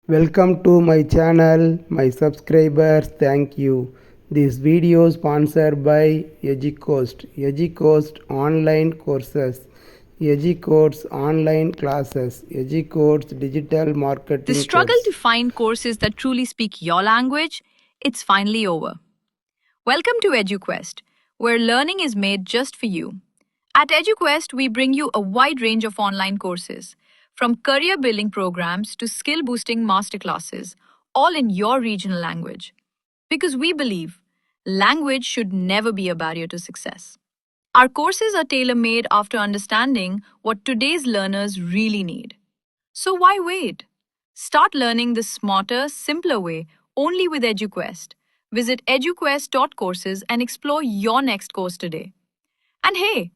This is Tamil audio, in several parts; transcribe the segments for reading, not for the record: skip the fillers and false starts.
Welcome to my channel, my subscribers, thank you. This video sponsored by EduCoast. EduCoast online courses, EduCoast online classes, EduCoast digital marketing The struggle course. to find courses that truly speak your language, it's finally over. Welcome to EduQuest, where learning is made just for you. At EduQuest, we bring you a wide range of online courses, from career building programs to skill boosting masterclasses, all in your regional language. Because we believe language should never be a barrier to success. Our courses are tailor made after understanding what today's learners really need. So why wait? Start learning the smarter, simpler way only with EduQuest. Visit eduquest.courses and explore your next course today. And hey,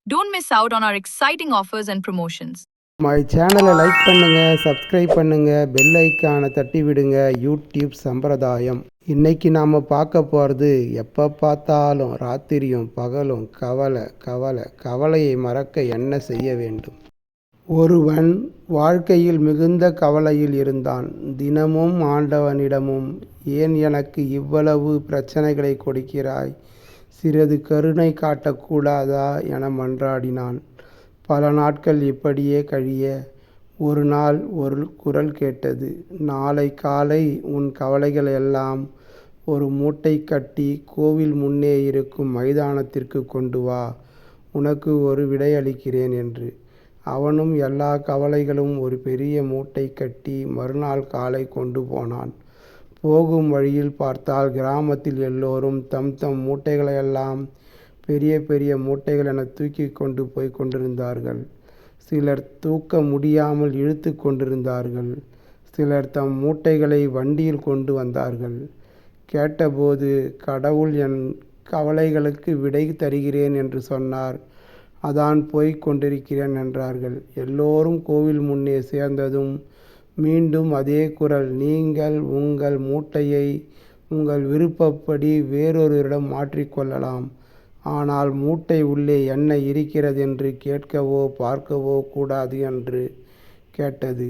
don't miss out on our exciting offers and promotions. My சேனலை லைக் பண்ணுங்க, சப்ஸ்கிரைப் பண்ணுங்க, பெல் ஐக்கானை தட்டி விடுங்க. யூடியூப் சம்பிரதாயம். இன்னைக்கு நாம் பார்க்க போகிறது எப்போ பார்த்தாலும் ராத்திரியும் பகலும் கவலையை மறக்க என்ன செய்ய வேண்டும். ஒருவன் வாழ்க்கையில் மிகுந்த கவலையில் இருந்தான். தினமும் ஆண்டவனிடமும், ஏன் எனக்கு இவ்வளவு பிரச்சனைகளை கொடுக்கிறாய், சிறிது கருணை காட்டக்கூடாதா என மன்றாடினான். பல நாட்கள் இப்படியே கழிய, ஒரு நாள் ஒரு குரல் கேட்டது. நாளை காலை உன் கவலைகள் எல்லாம் ஒரு மூட்டை கட்டி கோவில் முன்னே இருக்கும் மைதானத்திற்கு கொண்டு வா, உனக்கு ஒரு விடையளிக்கிறேன் என்று. அவனும் எல்லா கவலைகளும் ஒரு பெரிய மூட்டை கட்டி மறுநாள் காலை கொண்டு போனான். போகும் வழியில் பார்த்தால் கிராமத்தில் எல்லோரும் தம் தம் மூட்டைகளையெல்லாம் பெரிய பெரிய மூட்டைகள் என தூக்கி கொண்டு போய் கொண்டிருந்தார்கள். சிலர் தூக்க முடியாமல் இழுத்து கொண்டிருந்தார்கள். சிலர் தம் மூட்டைகளை வண்டியில் கொண்டு வந்தார்கள். கேட்டபோது, கடவுள் என் கவலைகளுக்கு விடை தருகிறேன் என்று சொன்னார். அதான் போய்க் கொண்டிருக்கிறேன் என்றார்கள். எல்லோரும் கோவில் முன்னே சேர்ந்ததும் மீண்டும் அதே குரல், நீங்கள் உங்கள் மூட்டையை உங்கள் விருப்பப்படி வேறொருவரிடம் மாற்றிக்கொள்ளலாம். ஆனால் மூட்டை உள்ளே என்ன இருக்கிறது என்று கேட்கவோ பார்க்கவோ கூடாது என்று கேட்டது.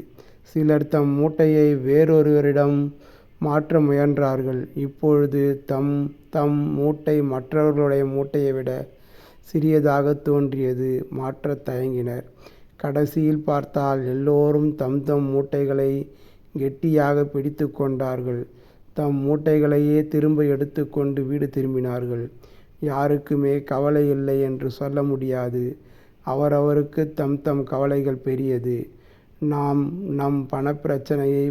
சிலர் தம் மூட்டையை வேறொருவரிடம் மாற்ற முயன்றார்கள். இப்பொழுது தம் தம் மூட்டை மற்றவர்களுடைய மூட்டையை விட சிறியதாக தோன்றியது. மாற்றத் தயங்கினர். கடைசியில் பார்த்தால் எல்லோரும் தம் தம் மூட்டைகளை கெட்டியாக பிடித்து கொண்டார்கள். தம் மூட்டைகளையே திரும்ப எடுத்துக்கொண்டு வீடு திரும்பினார்கள். யாருக்குமே கவலை இல்லை என்று சொல்ல முடியாது. அவரவருக்கு தம் தம் கவலைகள் பெரியது. நாம் நம் பணப்பிரச்சனையை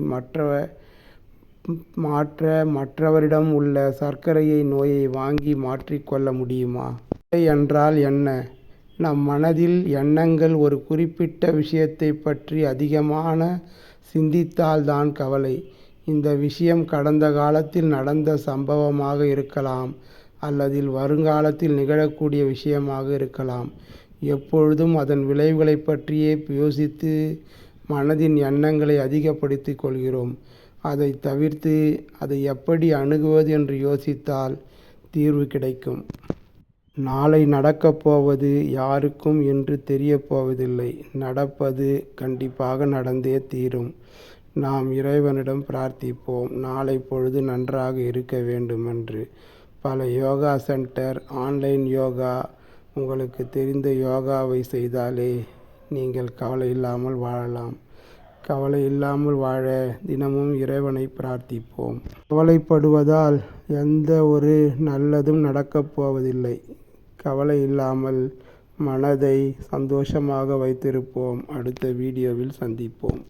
மாற்ற மற்றவரிடம் உள்ள சர்க்கரையை நோயை வாங்கி மாற்றிக்கொள்ள முடியுமா? கவலை என்றால் என்ன? நம் மனதில் எண்ணங்கள் ஒரு குறிப்பிட்ட விஷயத்தை பற்றி அதிகமான சிந்தித்தால்தான் கவலை. இந்த விஷயம் கடந்த காலத்தில் நடந்த சம்பவமாக இருக்கலாம், அல்லது வருங்காலத்தில் நிகழக்கூடிய விஷயமாக இருக்கலாம். எப்பொழுதும் அதன் விளைவுகளை பற்றியே யோசித்து மனதின் எண்ணங்களை அதிகப்படுத்திக் கொள்கிறோம். அதை தவிர்த்து அதை எப்படி அணுகுவது என்று யோசித்தால் தீர்வு கிடைக்கும். நாளை நடக்கப் போவது யாருக்கும் இன்று தெரியப் போவதில்லை. நடப்பது கண்டிப்பாக நடந்தே தீரும். நாம் இறைவனிடம் பிரார்த்திப்போம், நாளை பொழுது நன்றாக இருக்க வேண்டுமென்று. பல யோகா சென்டர், ஆன்லைன் யோகா, உங்களுக்கு தெரிந்த யோகாவை செய்தாலே நீங்கள் கவலை இல்லாமல் வாழலாம். கவலை இல்லாமல் வாழ தினமும் இறைவனை பிரார்த்திப்போம். கவலைப்படுவதால் எந்த ஒரு நல்லதும் நடக்கப் போவதில்லை. கவலை இல்லாமல் மனதை சந்தோஷமாக வைத்திருப்போம். அடுத்த வீடியோவில் சந்திப்போம்.